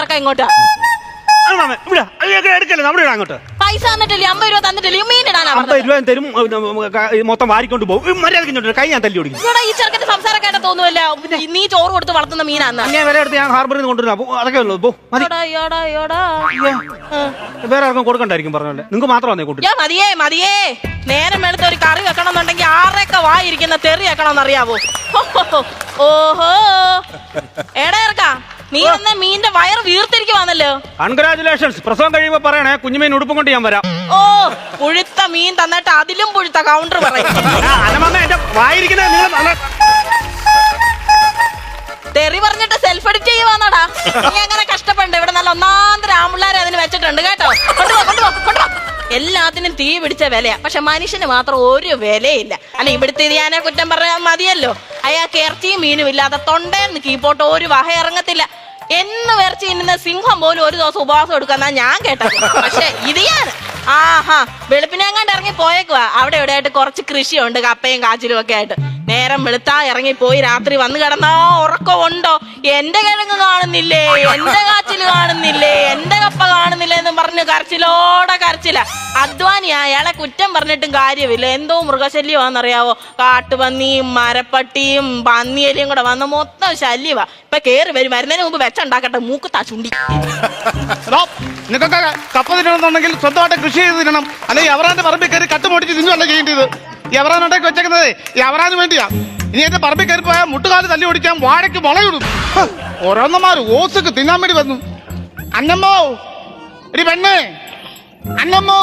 ഇറക്കാം ഇങ്ങോട്ട്. എടുക്കല്ലേ നമ്മുടെ അങ്ങോട്ട്. പൈസ തന്നിട്ടില്ലേ? 50 രൂപ തന്നിട്ടില്ലേ? മീൻ ഇടാനാ 50 രൂപ തരും, മൊത്തം വാരിക്കൊണ്ട് പോകും. മര്യാദ കൈ ഞാൻ തല്ലി ഓടിക്കും. ഈ ചെറുക്കന്റെ സംസാരം കേട്ടാ തോന്നുവല്ല നീ ചോറ് കൊടുത്ത് വളർത്തുന്ന മീനാന്ന്. അങ്ങനെ വില എടുത്ത് ഞാൻ ഹാർബറിൽ നിന്ന് കൊണ്ടുവരാം. അതൊക്കെ ഉള്ളൂ. വേറെ ആർക്കും കൊടുക്കണ്ടായിരിക്കും പറഞ്ഞല്ലേ, നിങ്ങൾക്ക് മാത്രം വന്നേ കൂട്ടി. മതിയേ മതിയേ. നേരം എടുത്ത് ഒരു കറി വെക്കണം എന്നുണ്ടെങ്കിൽ ആറൊക്കെ വായിരിക്കുന്ന തെറി വെക്കണം അറിയാവോ? ഓഹോ എടാ ഇറക്കാ, നീ വന്ന മീന്റെ വയറ് വീർത്തിരിക്കുവാന്നല്ലോ. കൺഗ്രാചുലേഷൻസ്. പ്രസവം കഴിയുമ്പോ പറയണേ, കുഞ്ഞുമീൻ ഉടുപ്പും കൊണ്ട് ഞാൻ വരാം. ഓ പുഴുത്ത മീൻ തന്നിട്ട് അതിലും പുഴുത്ത കൗണ്ടർ പറയും. എന്റെ വായിരിക്കുന്നത് നിങ്ങൾ തെറി പറഞ്ഞിട്ട് സെൽഫ് എഡിറ്റ് ചെയ്യുവാന്നാടാ. നീ അങ്ങനെ കഷ്ടപ്പെടണ്ട. ഇവിടെ നല്ല ഒന്നാന്തര ആമ്പിള്ളേരെ അതിന് വെച്ചിട്ടുണ്ട് കേട്ടോ. കൊണ്ടുപോ. എല്ലാത്തിനും തീ പിടിച്ച വിലയാ, പക്ഷെ മനുഷ്യന് മാത്രം ഒരു വിലയില്ല. അല്ല ഇവിടുത്തെ ഞാനെ കുറ്റം പറയാൻ മതിയല്ലോ. അയാൾക്ക് ഇറച്ചിയും മീനും ഇല്ലാതെ തൊണ്ടേന്ന് കീപ്പോട്ട് ഒരു വഹ ഇറങ്ങത്തില്ല. എന്നും ഇറച്ചി തിന്നുന്ന സിംഹം പോലും ഒരു ദിവസം ഉപവാസം എടുക്കാന്നാ ഞാൻ കേട്ടത്. പക്ഷെ ഇത് ഞാൻ വെളുപ്പിനെങ്ങാണ്ട് ഇറങ്ങി പോയേക്കുവാ. അവിടെ ഇവിടെ ആയിട്ട് കുറച്ച് കൃഷിയുണ്ട്, കപ്പയും കാച്ചിലും ഒക്കെ ആയിട്ട്. നേരം വെളുത്താ ഇറങ്ങിപ്പോയി രാത്രി വന്ന് കിടന്നാ ഉറക്കം ഉണ്ടോ? എന്റെ കിഴങ്ങ് കാണുന്നില്ലേ, എന്റെ കാച്ചില് കാണുന്നില്ലേ, എന്റെ കപ്പ കാണുന്നില്ലേ എന്ന് പറഞ്ഞ് കരച്ചിലോടെ കരച്ചില്ല. അധ്വാനിയാ, അയാളെ കുറ്റം പറഞ്ഞിട്ടും കാര്യമില്ല. എന്തോ മൃഗശല്യമാണെന്നറിയാവോ? കാട്ടുപന്നിയും മരപ്പട്ടിയും പന്നിയലിയും കൂടെ വന്ന് മൊത്തം ശല്യവാ. ഇപ്പൊ കേറി വരും. വരുന്നതിന് മുമ്പ് വെച്ചുണ്ടാക്കട്ടെ മൂക്ക് താച്ചുണ്ടി. നിങ്ങൾക്കൊക്കെ കപ്പ തിന്നണമെന്നുണ്ടെങ്കിൽ സ്വന്തമായിട്ട് കൃഷി ചെയ്ത് തിന്നണം. അല്ലെങ്കിൽ അവരാന്റെ പറമ്പിൽ കയറി കട്ടുമോടിച്ച് തിന്നുവല്ല ചെയ്യേണ്ടത്. ഈ അവരാനുണ്ടാക്കി വെച്ചേക്കുന്നത് ഈ അവരാന് വേണ്ടിയാ. ഇനി എന്റെ പറമ്പിൽ കയറി പോയാൽ മുട്ടുകാല് തല്ലി ഓടിക്കാൻ വാഴയ്ക്ക് മുളയിടും. ഓരോന്നമാര് ഓസക്ക് തിന്നാൻ വേണ്ടി വന്നു. അന്നമ്മോ ഒരു പെണ്ണ്, അന്നമ്മോ